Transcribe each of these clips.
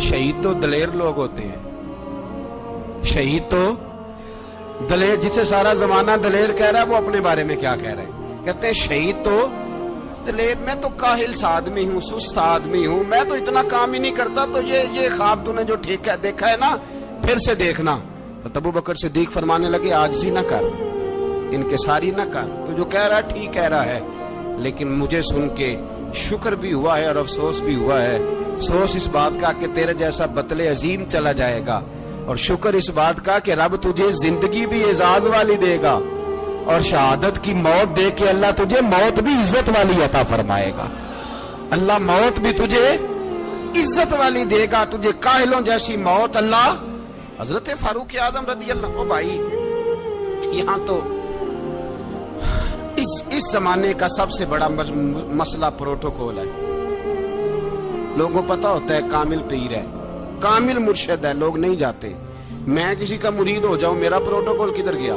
شہید تو دلیر لوگ ہوتے ہیں, شہید تو دلیر, جسے سارا زمانہ دلیر کہہ رہا ہے وہ اپنے بارے میں کیا کہہ رہے ہیں؟ کہتے ہیں شہید تو دلیر, میں تو کاہل سا آدمی ہوں, سست آدمی ہوں, میں تو اتنا کام ہی نہیں کرتا. تو یہ خواب تو نے جو ٹھیک ہے دیکھا ہے نا, پھر سے دیکھنا. تو ابو بکر صدیق فرمانے لگے عاجزی نہ کر, انکساری نہ کر, تو جو کہہ رہا ہے ٹھیک کہہ رہا ہے, لیکن مجھے سن کے شکر بھی ہوا ہے اور افسوس بھی ہوا ہے. افسوس اس بات کا کہ تیرے جیسا بطل عظیم چلا جائے گا, اور شکر اس بات کا کہ رب تجھے زندگی بھی اعزاز والی دے گا, اور شہادت کی موت دے کے اللہ تجھے موت بھی عزت والی عطا فرمائے گا. اللہ موت بھی تجھے عزت والی دے گا, تجھے کاہلوں جیسی موت اللہ. حضرت فاروق اعظم رضی اللہ عنہ, بھائی یہاں تو اس زمانے کا سب سے بڑا مسئلہ پروٹوکول ہے. لوگوں پتہ ہوتا ہے کامل پیر ہے, کامل مرشد ہے, لوگ نہیں جاتے. میں کسی کا مرید ہو جاؤں, میرا پروٹوکول کدھر گیا؟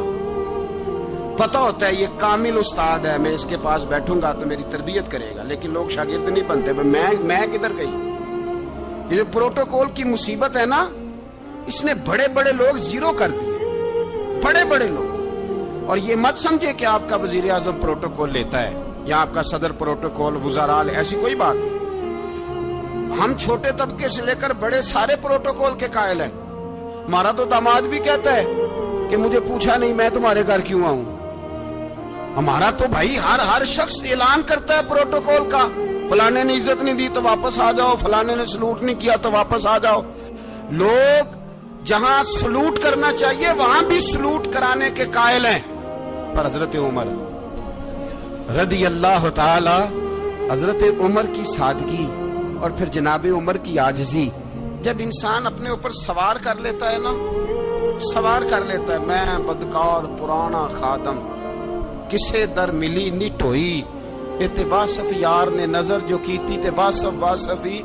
پتہ ہوتا ہے یہ کامل استاد ہے, میں اس کے پاس بیٹھوں گا تو میری تربیت کرے گا, لیکن لوگ شاگرد نہیں بنتے. میں کدھر گئی؟ یہ جو پروٹوکول کی مصیبت ہے نا, اس نے بڑے بڑے لوگ زیرو کر دیے, بڑے بڑے لوگ. اور یہ مت سمجھے کہ آپ کا وزیر اعظم پروٹوکول لیتا ہے یا آپ کا صدر پروٹوکول, وزراء, ایسی کوئی بات نہیں. ہم چھوٹے طبقے سے لے کر بڑے سارے پروٹوکول کے قائل ہیں. ہمارا تو داماد بھی کہتا ہے کہ مجھے پوچھا نہیں, میں تمہارے گھر کیوں آؤں. ہمارا تو بھائی ہر شخص اعلان کرتا ہے پروٹوکول کا, فلانے نے عزت نہیں دی تو واپس آ جاؤ, فلانے نے سلوٹ نہیں کیا تو واپس آ جاؤ. لوگ جہاں سلوٹ کرنا چاہیے وہاں بھی سلوٹ کرانے کے قائل ہیں. پر حضرت عمر رضی اللہ تعالی, حضرت عمر کی سادگی اور پھر جناب عمر کی عاجزی, جب انسان اپنے اوپر سوار کر لیتا ہے نا, سوار کر لیتا ہے, میں بدکار پرانا خادم, کسے در ملی نی ٹوئی, تے واصف یار نے نظر جو کی تھی تے واصف ہی.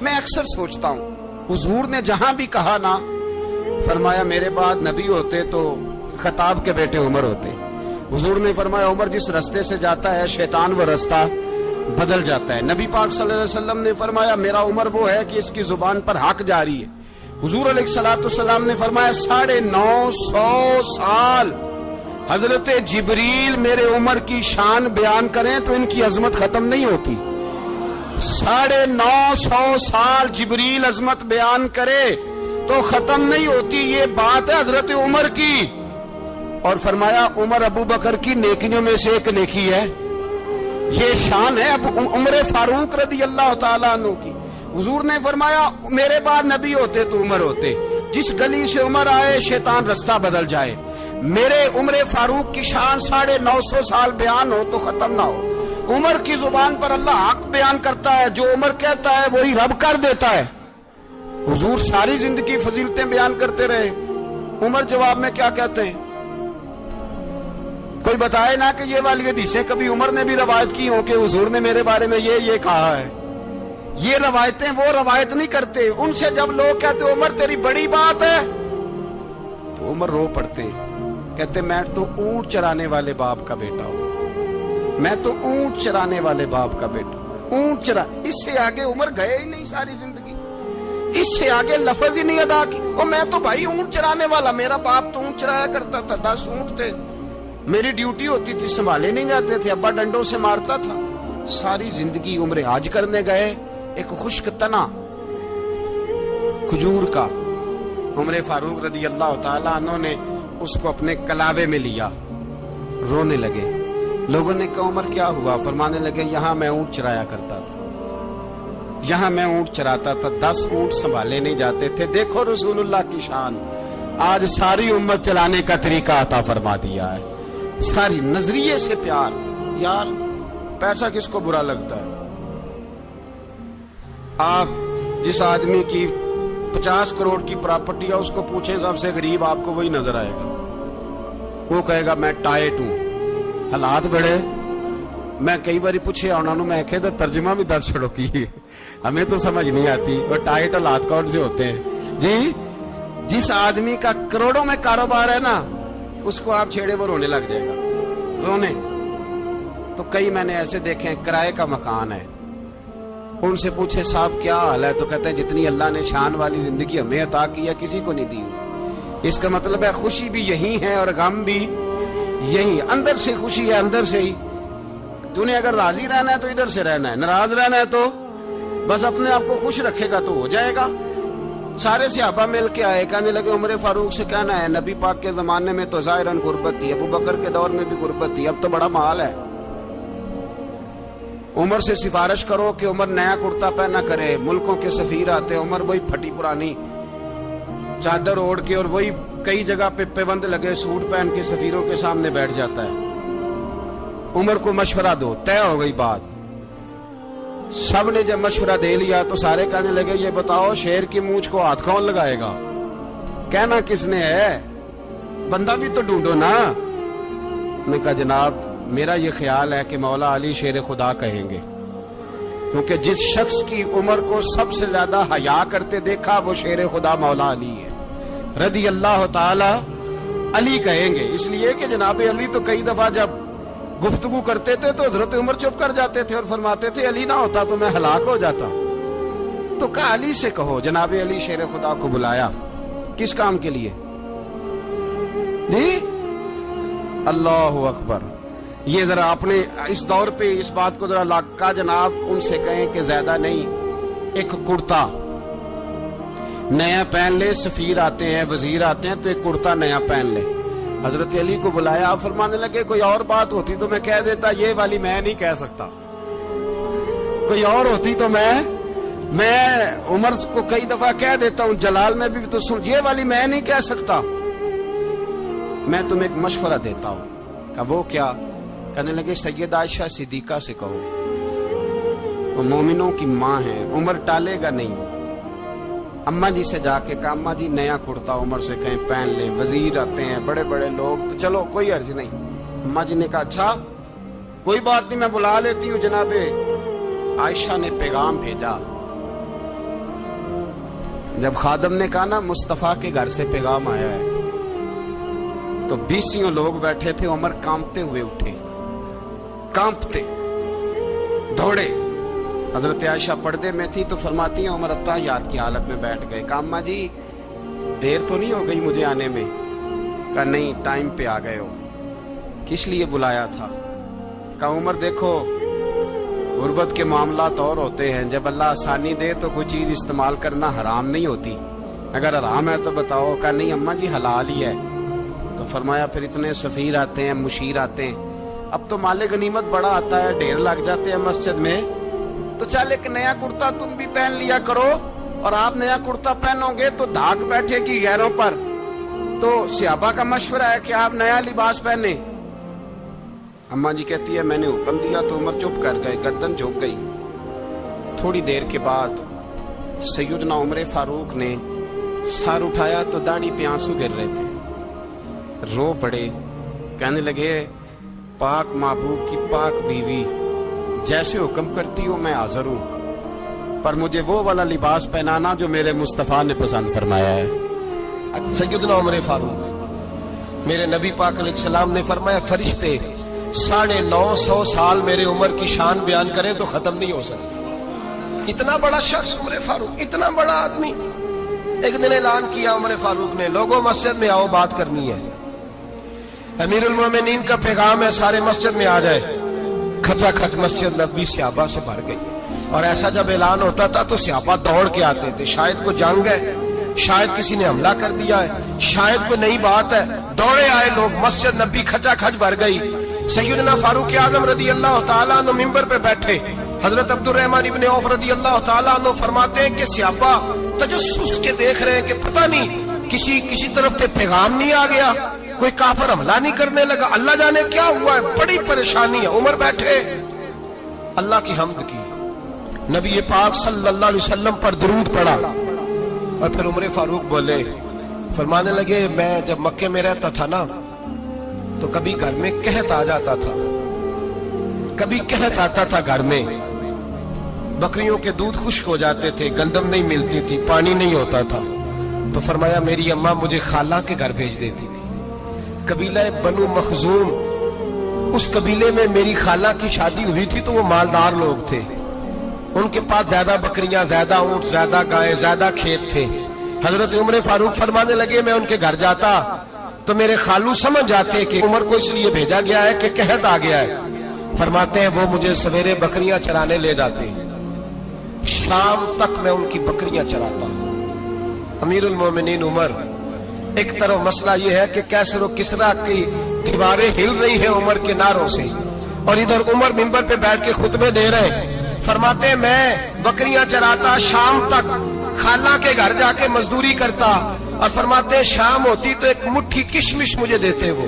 میں اکثر سوچتا ہوں حضور نے جہاں بھی کہا نا, فرمایا میرے بعد نبی ہوتے تو خطاب کے بیٹے عمر ہوتے. حضور نے فرمایا عمر جس رستے سے جاتا ہے شیطان وہ رستہ بدل جاتا ہے. نبی پاک صلی اللہ علیہ وسلم نے فرمایا میرا عمر وہ ہے کہ اس کی زبان پر حق جاری ہے. حضور علیہ الصلوۃ والسلام نے فرمایا 950 سال حضرت جبریل میرے عمر کی شان بیان کریں تو ان کی عظمت ختم نہیں ہوتی. 950 سال جبریل عظمت بیان کرے تو ختم نہیں ہوتی. یہ بات ہے حضرت عمر کی. اور فرمایا عمر ابو بکر کی نیکیوں میں سے ایک نیکی ہے, یہ شان ہے عمر فاروق رضی اللہ تعالیٰ عنہ کی. حضور نے فرمایا میرے بعد نبی ہوتے تو عمر ہوتے, جس گلی سے عمر آئے شیطان رستہ بدل جائے. میرے عمر فاروق کی شان 950 سال بیان ہو تو ختم نہ ہو. عمر کی زبان پر اللہ حق بیان کرتا ہے, جو عمر کہتا ہے وہی رب کر دیتا ہے. حضور ساری زندگی فضیلتیں بیان کرتے رہے, عمر جواب میں کیا کہتے ہیں؟ کوئی بتائے نا کہ یہ والی حدیثیں کبھی عمر نے بھی روایت کی ہوں کہ حضور نے میرے بارے میں یہ کہا ہے. یہ روایتیں وہ روایت نہیں کرتے. ان سے جب لوگ کہتے عمر تیری بڑی بات ہے تو عمر رو پڑتے, کہتے میں تو اونٹ چرانے والے باپ کا بیٹا ہوں, میں تو اونٹ چرانے والے باپ کا بیٹا, اونٹ چرا. اس سے آگے عمر گئے ہی نہیں ساری زندگی, اس سے آگے لفظ ہی نہیں ادا کی. اور میں تو بھائی اونٹ چرانے والا, میرا باپ تو اونٹ چرایا کرتا تھا, 10 اونٹ تھے, میری ڈیوٹی ہوتی تھی, سنبھالے نہیں جاتے تھے, ابا ڈنڈوں سے مارتا تھا. ساری زندگی عمر حج کرنے گئے, ایک خشک تنا کھجور کا عمر فاروق رضی اللہ تعالیٰ عنہ نے اس کو اپنے کلاوے میں لیا, رونے لگے. لوگوں نے کہا عمر کیا ہوا؟ فرمانے لگے یہاں میں اونٹ چرایا کرتا تھا, یہاں میں اونٹ چراتا تھا, 10 اونٹ سنبھالے نہیں جاتے تھے. دیکھو رسول اللہ کی شان, آج ساری امت چلانے کا طریقہ عطا فرما دیا ہے. ساری نظریے سے پیار. یار پیسہ کس کو برا لگتا ہے؟ آپ جس آدمی کی 50 کروڑ کی پراپرٹی ہے اس کو پوچھیں سب سے غریب, آپ کو وہی نظر آئے گا. وہ کہے گا میں ٹائٹ ہوں. حالات بڑے, میں کئی باری پوچھے انہوں نے, میں کہتا ترجمہ بھی 10 چھڑو کی, ہمیں تو سمجھ نہیں آتی وہ ٹائٹ حالات کون سے ہوتے ہیں جی. جس آدمی کا کروڑوں میں کاروبار ہے نا, اس کو آپ چھیڑے وہ رونے لگ جائے گا, رونے. تو کئی میں نے ایسے دیکھے کرائے کا مکان ہے, ان سے پوچھے صاحب کیا حال ہے، تو کہتے ہیں جتنی اللہ نے شان والی زندگی ہمیں عطا کی ہے کسی کو نہیں دی ہوئی۔ اس کا مطلب ہے خوشی بھی یہی ہے اور غم بھی یہی، اندر سے خوشی ہے، اندر سے ہی۔ تو نے اگر راضی رہنا ہے تو ادھر سے رہنا ہے، ناراض رہنا ہے تو بس اپنے آپ کو خوش رکھے گا تو ہو جائے گا۔ سارے صحابہ مل کے آئے، کہنے لگے عمر فاروق سے کہنا ہے نبی پاک کے زمانے میں تو ظاہراً غربت تھی، ابو بکر کے دور میں بھی غربت تھی، اب تو بڑا مال ہے، عمر سے سفارش کرو کہ عمر نیا کرتا پہنا کرے۔ ملکوں کے سفیر آتے، عمر وہی پھٹی پرانی چادر اوڑھ کے اور وہی کئی جگہ پہ پیوند لگے سوٹ پہن کے سفیروں کے سامنے بیٹھ جاتا ہے۔ عمر کو مشورہ دو، طے ہو گئی بات۔ سب نے جب مشورہ دے لیا تو سارے کہنے لگے یہ بتاؤ شیر کی مونچھ کو ہاتھ کون لگائے گا؟ کہنا کس نے ہے، بندہ بھی تو ڈھونڈو نا۔ نے کہا جناب میرا یہ خیال ہے کہ مولا علی شیر خدا کہیں گے، کیونکہ جس شخص کی عمر کو سب سے زیادہ حیا کرتے دیکھا وہ شیر خدا مولا علی ہے، رضی اللہ تعالی علی کہیں گے۔ اس لیے کہ جناب علی تو کئی دفعہ جب گفتگو کرتے تھے تو حضرت عمر چپ کر جاتے تھے اور فرماتے تھے علی نہ ہوتا تو میں ہلاک ہو جاتا۔ تو کہا علی سے کہو۔ جناب علی شیر خدا کو بلایا، کس کام کے لیے؟ جی اللہ اکبر۔ یہ ذرا آپ نے اس دور پہ اس بات کو ذرا لاکا جناب ان سے کہیں کہ زیادہ نہیں، ایک کرتا نیا پہن لے، سفیر آتے ہیں وزیر آتے ہیں تو ایک کرتا نیا پہن لے۔ حضرت علی کو بلایا، آپ فرمانے لگے کوئی اور بات ہوتی تو میں کہہ دیتا، یہ والی میں نہیں کہہ سکتا، کوئی اور ہوتی تو میں عمر کو کئی دفعہ کہہ دیتا ہوں، جلال میں بھی تو سن، یہ والی میں نہیں کہہ سکتا، میں تمہیں ایک مشورہ دیتا ہوں۔ کہ وہ کیا؟ کہنے لگے سید عائشہ صدیقہ سے کہو، وہ مومنوں کی ماں ہے، عمر ٹالے گا نہیں۔ اماں جی سے جا کے کہا اماں جی نیا کرتا عمر سے کہیں پہن لیں، وزیر آتے ہیں بڑے بڑے لوگ تو چلو کوئی عرض نہیں۔ اماں جی نے کہا اچھا کوئی بات نہیں میں بلا لیتی ہوں۔ جناب عائشہ نے پیغام بھیجا، جب خادم نے کہا نا مصطفیٰ کے گھر سے پیغام آیا ہے تو 20 لوگ بیٹھے تھے، عمر کانپتے ہوئے اٹھے، کانپتے دوڑے۔ حضرت عائشہ پردے میں تھی تو فرماتی ہیں عمر اتحیات کی حالت میں بیٹھ گئے۔ کہا اماں جی دیر تو نہیں ہو گئی مجھے آنے میں؟ کہا نہیں ٹائم پہ آ گئے ہو، کس لیے بلایا تھا؟ کہا عمر دیکھو غربت کے معاملات اور ہوتے ہیں، جب اللہ آسانی دے تو کوئی چیز استعمال کرنا حرام نہیں ہوتی، اگر حرام ہے تو بتاؤ۔ کہا نہیں اماں جی حلال ہی ہے۔ تو فرمایا پھر اتنے سفیر آتے ہیں مشیر آتے ہیں، اب تو مال غنیمت بڑا آتا ہے، ڈھیر لگ جاتے ہیں مسجد میں، تو چل ایک نیا کرتا تم بھی پہن لیا کرو، اور آپ نیا کرتا پہنو گے تو دھاگ بیٹھے گی غیروں پر۔ تو صحابہ کا مشورہ ہے کہ آپ نیا لباس پہنے۔ اماں جی کہتی ہے میں نے حکم دیا تو عمر چپ کر گئے، گردن جھک گئی۔ تھوڑی دیر کے بعد سیدنا عمر فاروق نے سر اٹھایا تو داڑھی پہ آنسو گر رہے تھے، رو پڑے، کہنے لگے پاک محبوب کی پاک بیوی جیسے حکم کرتی ہو میں حاضر ہوں، پر مجھے وہ والا لباس پہنانا جو میرے مصطفیٰ نے پسند فرمایا ہے۔ سیدنا عمر فاروق، میرے نبی پاک علیہ السلام نے فرمایا فرشتے 950 سال میرے عمر کی شان بیان کریں تو ختم نہیں ہو سکتی۔ اتنا بڑا شخص عمر فاروق، اتنا بڑا آدمی۔ ایک دن اعلان کیا عمر فاروق نے، لوگوں مسجد میں آؤ بات کرنی ہے، امیر المومنین کا پیغام ہے، سارے مسجد میں آ جائے۔ کھچا کھچ مسجد نبوی صحابہ سے بھر گئی، اور ایسا جب اعلان ہوتا تھا تو صحابہ دوڑ کے آتے تھے، شاید کو جنگ ہے، شاید کسی نے حملہ کر دیا ہے، شاید کوئی نئی بات ہے، دوڑے آئے لوگ، مسجد نبی کھچا کھچ بھر گئی۔ سیدنا فاروق اعظم رضی اللہ تعالیٰ عنہ منبر پہ بیٹھے، حضرت عبد الرحمن ابن عوف رضی اللہ تعالیٰ عنہ فرماتے ہیں کہ صحابہ تجسس کے دیکھ رہے ہیں کہ پتہ نہیں کسی طرف سے پیغام نہیں آ گیا، کوئی کافر حملہ نہیں کرنے لگا، اللہ جانے کیا ہوا ہے، بڑی پریشانی ہے۔ عمر بیٹھے، اللہ کی حمد کی، نبی پاک صلی اللہ علیہ وسلم پر درود پڑھا، اور پھر عمر فاروق بولے، فرمانے لگے میں جب مکے میں رہتا تھا نا تو کبھی گھر میں قحط آ جاتا تھا، کبھی قحط آتا تھا گھر میں، بکریوں کے دودھ خشک ہو جاتے تھے، گندم نہیں ملتی تھی، پانی نہیں ہوتا تھا، تو فرمایا میری اماں مجھے خالہ کے گھر بھیج دیتی تھی، قبیلہ بنو مخزوم، اس قبیلے میں میری خالہ کی شادی ہوئی تھی تو وہ مالدار لوگ تھے، ان کے پاس زیادہ بکریاں، زیادہ اونٹ، زیادہ گائے، زیادہ کھیت تھے. حضرت عمر فاروق فرمانے لگے میں ان کے گھر جاتا تو میرے خالو سمجھ جاتے کہ عمر کو اس لیے بھیجا گیا ہے کہ قحط آ گیا ہے. فرماتے ہیں وہ مجھے سویرے بکریاں چرانے لے جاتے، شام تک میں ان کی بکریاں چراتا. امیر المومنین عمر، ایک طرف مسئلہ یہ ہے کہ کیسر و کسرا کی دیواریں ہل رہی ہیں عمر کے نعروں سے، اور ادھر عمر منبر پہ بیٹھ کے خطبے دے رہے ہیں. فرماتے ہیں میں بکریاں چراتا، شام تک خالہ کے گھر جا کے مزدوری کرتا، اور فرماتے ہیں شام ہوتی تو ایک مٹھی کشمش مجھے دیتے وہ.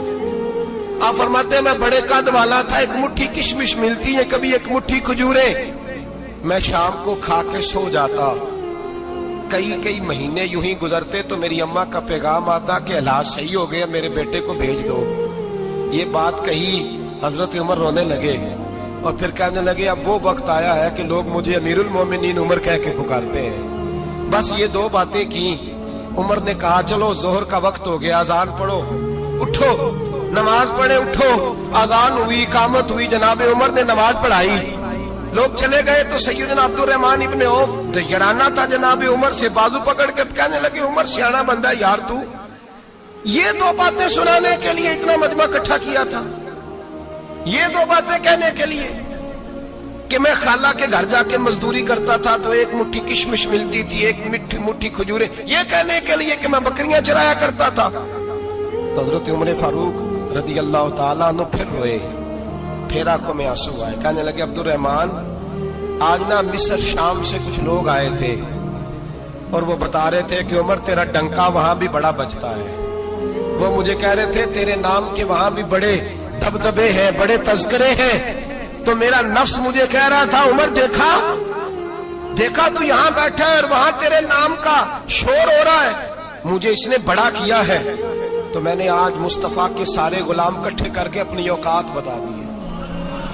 آپ فرماتے ہیں میں بڑے قد والا تھا، ایک مٹھی کشمش ملتی ہے، کبھی ایک مٹھی کھجوریں. میں شام کو کھا کے سو جاتا. کئی مہینے یوں ہی گزرتے تو میری اماں کا پیغام آتا کہ علاج صحیح ہو گیا، میرے بیٹے کو بھیج دو. یہ بات کہی، حضرت عمر رونے لگے اور پھر کہنے لگے اب وہ وقت آیا ہے کہ لوگ مجھے امیر المومنین عمر کہہ کے پکارتے ہیں. بس یہ دو باتیں کی. عمر نے کہا چلو ظہر کا وقت ہو گیا، اذان پڑھو، اٹھو نماز پڑھے. اٹھو، اذان ہوئی، اقامت ہوئی، جناب عمر نے نماز پڑھائی. لوگ چلے گئے تو سیدنا عبد الرحمن ابن عوف دجرانہ تھا جناب عمر سے، بازو پکڑ کے کہنے لگے عمر سیانا بندہ یار تو یہ دو باتیں سنانے کے لیے اتنا مجمع اکٹھا کیا تھا، یہ دو باتیں کہنے کے لیے کہ میں خالہ کے گھر جا کے مزدوری کرتا تھا تو ایک مٹھی کشمش ملتی تھی، ایک مٹھی کھجورے، یہ کہنے کے لیے کہ میں بکریاں چرایا کرتا تھا. تو حضرت عمر فاروق رضی اللہ تعالیٰ عنہ پھر روئے، پھر آنکھوں میں آنسو آئے. کہنے لگے عبد الرحمن آج نا مصر شام سے کچھ لوگ آئے تھے اور وہ بتا رہے تھے کہ عمر تیرا ڈنکا وہاں بھی بڑا بجتا ہے. وہ مجھے کہہ رہے تھے تیرے نام کے وہاں بھی بڑے دبدبے ہیں، بڑے تذکرے ہیں. تو میرا نفس مجھے کہہ رہا تھا عمر دیکھا تو یہاں بیٹھا ہے اور وہاں تیرے نام کا شور ہو رہا ہے، مجھے اس نے بڑا کیا ہے. تو میں نے آج مصطفیٰ کے سارے غلام اکٹھے کر کے اپنی اوقات بتا دی ہے.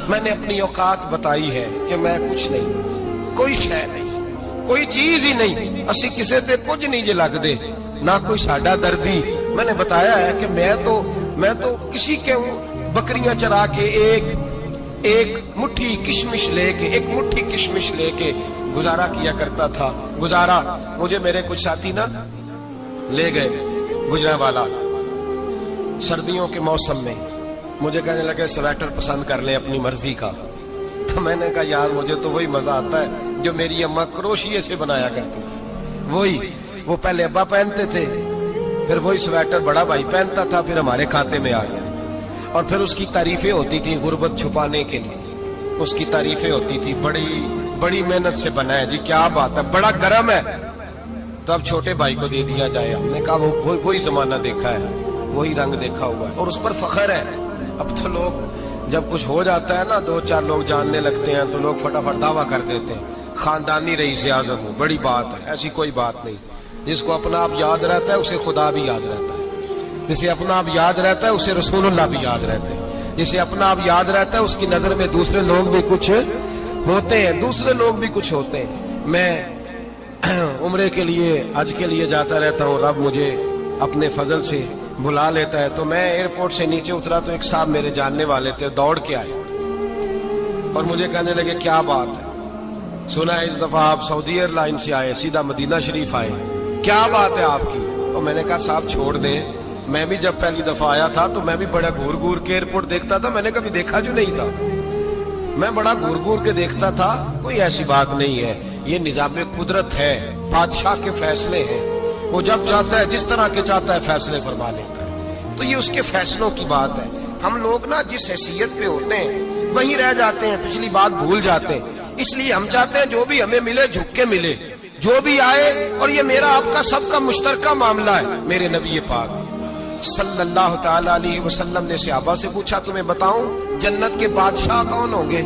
میں نے اپنی اوقات بتائی ہے کہ میں کچھ نہیں، کوئی شے نہیں، کوئی چیز ہی نہیں، اسی کسے تے کچھ نہیں جے لگ دے، نہ کوئی ساڈا دردی. میں نے بتایا ہے کہ میں تو کسی کے بکریاں چرا کے ایک مٹھی کشمش لے کے گزارا کیا کرتا تھا. گزارا مجھے میرے کچھ ساتھی نا لے گئے گجرانوالہ سردیوں کے موسم میں، مجھے کہنے لگے سویٹر پسند کر لیں اپنی مرضی کا. تو میں نے کہا یار مجھے تو وہی مزہ آتا ہے جو میری اماں کروشیے سے بنایا کرتی تھی. وہ پہلے ابا پہنتے تھے، پھر وہی سویٹر بڑا بھائی پہنتا تھا، پھر ہمارے کھاتے میں آ گیا. اور پھر اس کی تعریفیں ہوتی تھی غربت چھپانے کے لیے، اس کی تعریفیں ہوتی تھی بڑی محنت سے بنا ہے جی، کیا بات ہے، بڑا گرم ہے. تو اب چھوٹے بھائی کو دے دیا جائے. ہم نے کہا وہی زمانہ دیکھا ہے، وہی رنگ دیکھا ہوا ہے اور اس پر فخر ہے. اب تو لوگ جب کچھ ہو جاتا ہے نا، 2-4 لوگ جاننے لگتے ہیں تو لوگ فٹافٹ دعویٰ کر دیتے ہیں خاندانی رئیس اعظم ہوں، بڑی بات ہے. ایسی کوئی بات نہیں. جس کو اپنا آپ یاد رہتا ہے اسے خدا بھی یاد رہتا ہے، جسے اپنا آپ یاد رہتا ہے اسے رسول اللہ بھی یاد رہتے ہیں، جسے اپنا آپ یاد رہتا ہے اس کی نظر میں دوسرے لوگ بھی کچھ ہوتے ہیں. میں عمرے کے لیے حج کے لیے جاتا رہتا ہوں، رب مجھے اپنے فضل سے بلا لیتا ہے. تو میں ایئرپورٹ سے نیچے اترا تو ایک صاحب میرے جاننے والے تھے، دوڑ کے آئے اور مجھے کہنے لگے کیا بات ہے، سنا ہے اس دفعہ آپ سعودی ایئر لائن سے آئے، سیدھا مدینہ شریف آئے، کیا بات ہے آپ کی. اور میں نے کہا صاحب چھوڑ دیں، میں بھی جب پہلی دفعہ آیا تھا تو میں بھی بڑا گور کے ایئرپورٹ دیکھتا تھا، میں نے کبھی دیکھا جو نہیں تھا، میں بڑا گور کے دیکھتا تھا. کوئی ایسی بات نہیں ہے، یہ نظام قدرت ہے، بادشاہ کے فیصلے ہیں، وہ جب چاہتا ہے جس طرح کے چاہتا ہے فیصلے فرما لیتا ہے. تو یہ اس کے فیصلوں کی بات ہے. ہم لوگ نا جس حیثیت پہ ہوتے ہیں وہیں رہ جاتے ہیں، پچھلی بات بھول جاتے ہیں. اس لیے ہم چاہتے ہیں جو بھی ہمیں ملے جھک کے ملے، جو بھی آئے. اور یہ میرا آپ کا سب کا مشترکہ معاملہ ہے. میرے نبی پاک صلی اللہ تعالی علیہ وسلم نے صحابہ سے پوچھا تمہیں بتاؤں جنت کے بادشاہ کون ہوں گے؟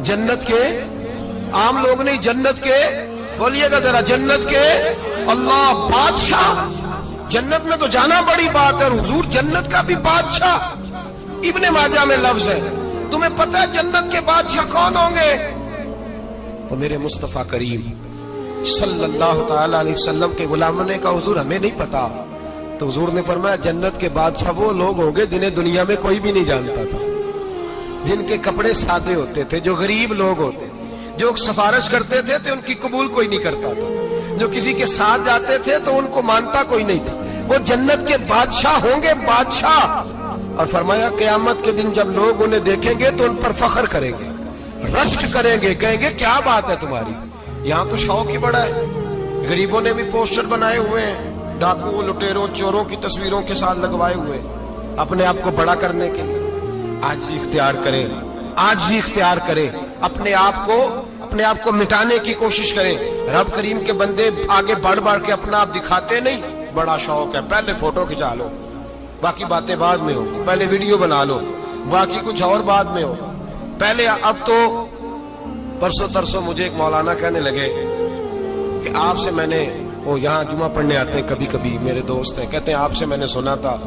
جنت کے عام لوگ نہیں، جنت کے، بولیے گا ذرا، جنت کے اللہ بادشاہ. جنت میں تو جانا بڑی بات ہے، حضور جنت کا بھی بادشاہ. ابن ماجہ میں لفظ ہے. تمہیں پتہ ہے جنت کے بادشاہ کون ہوں گے؟ اور میرے مصطفیٰ کریم صلی اللہ تعالی علیہ وسلم کے غلاموں نے کہا حضور ہمیں نہیں پتا. تو حضور نے فرمایا جنت کے بادشاہ وہ لوگ ہوں گے جنہیں دنیا میں کوئی بھی نہیں جانتا تھا، جن کے کپڑے سادے ہوتے تھے، جو غریب لوگ ہوتے. جو سفارش کرتے تھے تو ان کی قبول کوئی نہیں کرتا تھا, جو کسی کے ساتھ جاتے تھے تو ان کو مانتا کوئی نہیں تھا. وہ جنت کے بادشاہ ہوں گے, بادشاہ. اور فرمایا قیامت کے دن جب لوگ انہیں دیکھیں گے تو ان پر فخر کریں گے, رشک کریں گے, کہیں گے کیا بات ہے تمہاری, یہاں تو شوق ہی بڑا ہے. غریبوں نے بھی پوسٹر بنائے ہوئے ہیں, ڈاکوؤں, لٹیروں, چوروں کی تصویروں کے ساتھ لگوائے ہوئے, اپنے آپ کو بڑا کرنے کے لیے. عاجزی اختیار کریں, عاجزی اختیار کریں, اپنے آپ کو مٹانے کی کوشش کریں. رب کریم کے بندے آگے بڑھ بڑھ کے اپنا آپ دکھاتے نہیں. بڑا شوق ہے, پہلے فوٹو کھچا لو, باقی باتیں بعد میں ہو, پہلے ویڈیو بنا لو, باقی کچھ اور بعد میں ہو. پہلے اب تو پرسوں ترسوں مجھے ایک مولانا کہنے لگے کہ آپ سے میں نے, وہ یہاں جمعہ پڑھنے آتے ہیں کبھی کبھی, میرے دوست ہیں, کہتے ہیں آپ سے میں نے سنا تھا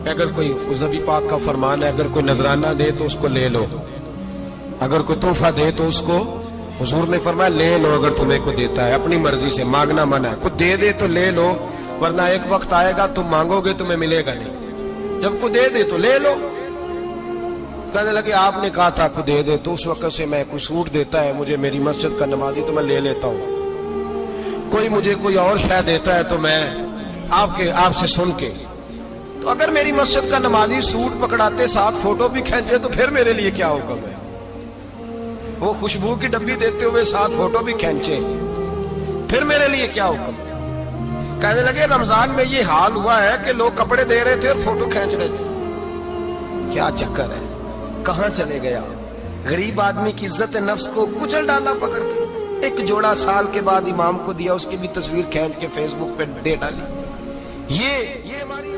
کہ اگر کوئی اس نبی پاک کا فرمان ہے, اگر کوئی نذرانہ دے تو اس کو لے لو, اگر کوئی تحفہ دے تو اس کو, حضور نے فرمایا لے لو اگر تمہیں کو دیتا ہے, اپنی مرضی سے, مانگنا منع ہے. کچھ دے دے تو لے لو, ورنہ ایک وقت آئے گا تم مانگو گے تمہیں ملے گا نہیں. جب کو دے دے تو لے لو. کہنے لگے آپ نے کہا تھا کو دے دے, تو اس وقت سے میں کوئی سوٹ دیتا ہے مجھے میری مسجد کا نمازی تو میں لے لیتا ہوں, کوئی مجھے کوئی اور شے دیتا ہے تو میں آپ سے سن کے. تو اگر میری مسجد کا نمازی سوٹ پکڑاتے ساتھ فوٹو بھی کھینچے تو پھر میرے لیے کیا حکم ہے. وہ خوشبو کی ڈبی دیتے ہوئے ساتھ فوٹو بھی کھینچے, پھر میرے لیے کیا حکم ہے. کہنے لگے رمضان میں یہ حال ہوا ہے کہ لوگ کپڑے دے رہے تھے اور فوٹو کھینچ رہے تھے. کیا چکر ہے, کہاں چلے گیا. غریب آدمی کی عزت نفس کو کچل ڈالا پکڑ کے. ایک جوڑا سال کے بعد امام کو دیا, اس کی بھی تصویر کھینچ کے فیس بک پہ دے ڈالی. یہ ہماری